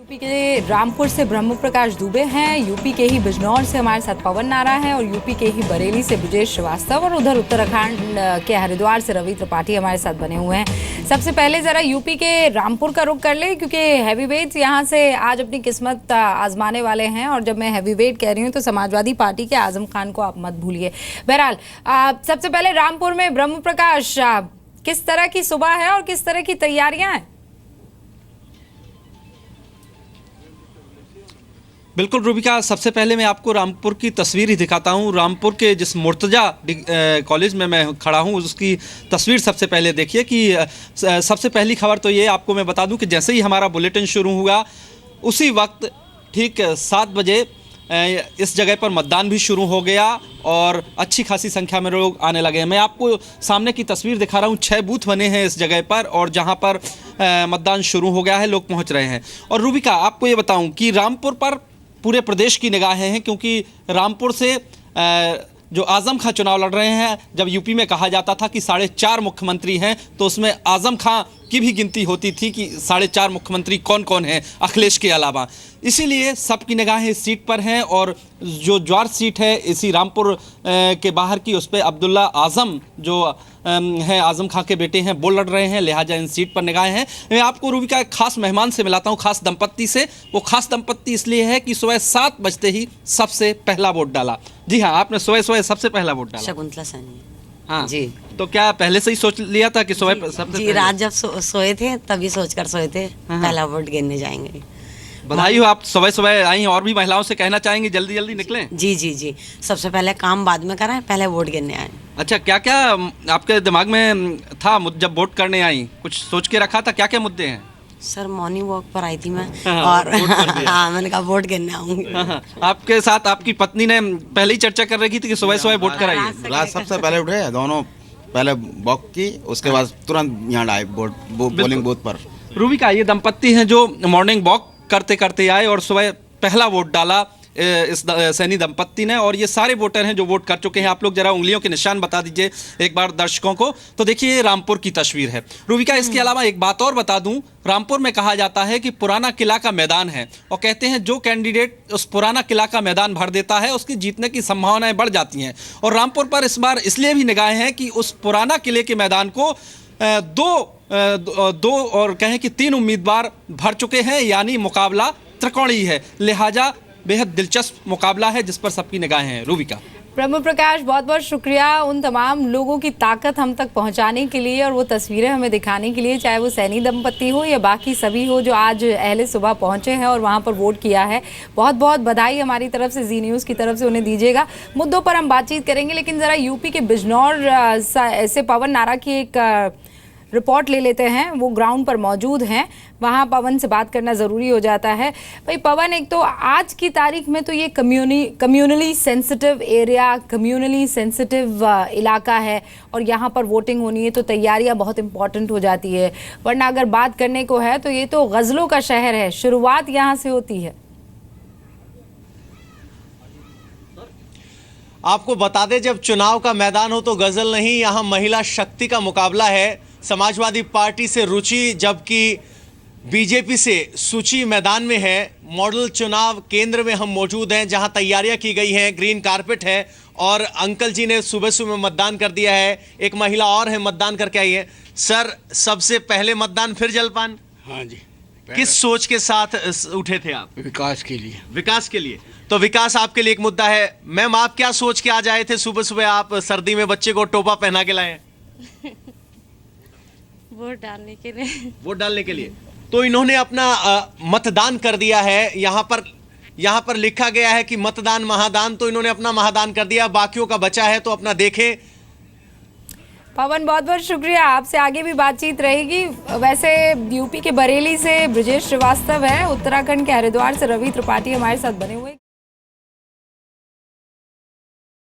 UP के रामपुर से ब्रह्म प्रकाश दुबे हैं, यूपी के ही बिजनौर से हमारे साथ पवन नारा है और यूपी के ही बरेली से ब्रजेश श्रीवास्तव और उधर उत्तराखंड के हरिद्वार से रवि त्रिपाठी हमारे साथ बने हुए हैं। सबसे पहले जरा यूपी के रामपुर का रुख कर ले क्योंकि हैवीवेट्स यहाँ से आज अपनी किस्मत आजमाने वाले हैं और जब मैं हैवीवेट कह रही हूँ तो समाजवादी पार्टी के आजम खान को आप मत भूलिए। बहरहाल सबसे पहले रामपुर में ब्रह्म प्रकाश किस तरह की सुबह है और किस तरह की तैयारियां हैं? बिल्कुल रूबिका, सबसे पहले मैं आपको रामपुर की तस्वीर ही दिखाता हूँ। रामपुर के जिस मुर्तजा कॉलेज में मैं खड़ा हूँ उसकी तस्वीर सबसे पहले देखिए कि सबसे पहली खबर तो ये आपको मैं बता दूँ कि जैसे ही हमारा बुलेटिन शुरू हुआ उसी वक्त ठीक 7 बजे इस जगह पर मतदान भी शुरू हो गया और अच्छी खासी संख्या में लोग आने लगे हैं। मैं आपको सामने की तस्वीर दिखा रहा हूँ। 6 बूथ बने हैं इस जगह पर और जहाँ पर मतदान शुरू हो गया है, लोग पहुँच रहे हैं। और रूबिका, आपको ये बताऊँ कि रामपुर पर पूरे प्रदेश की निगाहें हैं क्योंकि रामपुर से जो आजम खां चुनाव लड़ रहे हैं। जब यूपी में कहा जाता था कि 4.5 मुख्यमंत्री हैं तो उसमें आजम खां की भी गिनती होती थी कि 4.5 मुख्यमंत्री कौन कौन हैं अखिलेश के अलावा। इसीलिए सबकी निगाहें इस सीट पर हैं और जो ज्वार सीट है इसी रामपुर के बाहर की, उस पर अब्दुल्ला आजम जो हैं आजम खां के बेटे हैं वो लड़ रहे हैं, लिहाजा इन सीट पर निगाहें हैं। मैं आपको रूबिका एक खास मेहमान से मिलाता हूं, खास दंपत्ति से। वो खास दंपत्ति इसलिए है कि सुबह 7 बजते ही सबसे पहला वोट डाला। जी हाँ, आपने सुबह सबसे पहला वोट डाला। शकुंतला सैनी। हाँ जी। तो क्या पहले से ही सोच लिया था कि सुबह सबसे जी, रात जब सोए थे तभी सोचकर सोए थे पहला वोट गिरने जाएंगे। बधाई हो, आप सुबह आई। और भी महिलाओं से कहना चाहेंगे जल्दी जल्दी निकलें? जी जी जी, सबसे पहले काम बाद में कराएं, पहले वोट गिरने आए। अच्छा, क्या क्या आपके दिमाग में था जब वोट करने आई? कुछ सोच के रखा था? क्या क्या मुद्दे हैं? सर मॉर्निंग वॉक पर आई थी मैं हाँ, और हाँ, मैंने कहा वोट गिरने आऊंगी। हाँ, आपके साथ आपकी पत्नी ने पहले ही चर्चा कर रही थी कि सुबह वोट कराइए। रात सबसे पहले उठे, दोनों पहले वॉक की, उसके बाद तुरंत यहाँ आए पोलिंग बूथ पर। रूबिका, ये दंपत्ति हैं जो मॉर्निंग वॉक करते करते आए और सुबह पहला वोट डाला इस सैनी दंपत्ति ने। और ये सारे वोटर हैं जो वोट कर चुके हैं। आप लोग जरा उंगलियों के निशान बता दीजिए एक बार दर्शकों को। तो देखिए ये रामपुर की तस्वीर है। रूबिका, इसके अलावा एक बात और बता दूं, रामपुर में कहा जाता है कि पुराना किला का मैदान है और कहते हैं जो कैंडिडेट उस पुराना किला का मैदान भर देता है उसकी जीतने की संभावनाएं बढ़ जाती हैं। और रामपुर पर इस बार इसलिए भी निगाहें हैं कि उस पुराना किले के मैदान को दो और कहें कि 3 उम्मीदवार भर चुके हैं, यानी मुकाबला त्रिकोणीय है। लिहाजा बेहद दिलचस्प मुकाबला है जिस पर सबकी निगाहें हैं। रूबिका, ब्रह्म प्रकाश, बहुत बहुत शुक्रिया उन तमाम लोगों की ताकत हम तक पहुंचाने के लिए और वो तस्वीरें हमें दिखाने के लिए, चाहे वो सैनी दंपत्ति हो या बाकी सभी हो जो आज अहले सुबह पहुंचे हैं और वहां पर वोट किया है। बहुत बहुत बधाई हमारी तरफ से, जी न्यूज़ की तरफ से उन्हें दीजिएगा। मुद्दों पर हम बातचीत करेंगे लेकिन ज़रा यूपी के बिजनौर से पवन नारा की एक रिपोर्ट ले लेते हैं। वो ग्राउंड पर मौजूद हैं, वहाँ पवन से बात करना ज़रूरी हो जाता है। भाई पवन, एक तो आज की तारीख में तो ये communally sensitive area, communally sensitive इलाका है और यहाँ पर वोटिंग होनी है तो तैयारियाँ बहुत इंपॉर्टेंट हो जाती है। वरना अगर बात करने को है तो ये तो गज़लों का शहर है, शुरुआत यहाँ से होती है। आपको बता दें, जब चुनाव का मैदान हो तो गज़ल नहीं, यहाँ महिला शक्ति का मुकाबला है। समाजवादी पार्टी से रुचि जबकि बीजेपी से सूची मैदान में है। मॉडल चुनाव केंद्र में हम मौजूद हैं जहां तैयारियां की गई हैं, ग्रीन कारपेट है और अंकल जी ने सुबह सुबह मतदान कर दिया है। एक महिला और है, मतदान करके आई है। सर, सबसे पहले मतदान फिर जलपान? हाँ जी। किस सोच के साथ उठे थे आप? विकास के लिए। विकास के लिए। तो विकास आपके लिए एक मुद्दा है। मैम, आप क्या सोच के आज आए थे? सुबह सुबह आप सर्दी में बच्चे को टोपा पहना के लाए? वोट डालने के लिए। वोट डालने के लिए। तो इन्होंने अपना मतदान कर दिया है। यहाँ पर लिखा गया है कि मतदान महादान, तो इन्होंने अपना महादान कर दिया, बाकियों का बचा है तो अपना देखें। पवन, बहुत बहुत शुक्रिया, आपसे आगे भी बातचीत रहेगी। वैसे यूपी के बरेली से ब्रजेश श्रीवास्तव है, उत्तराखंड के हरिद्वार से रवि त्रिपाठी हमारे साथ बने हुए।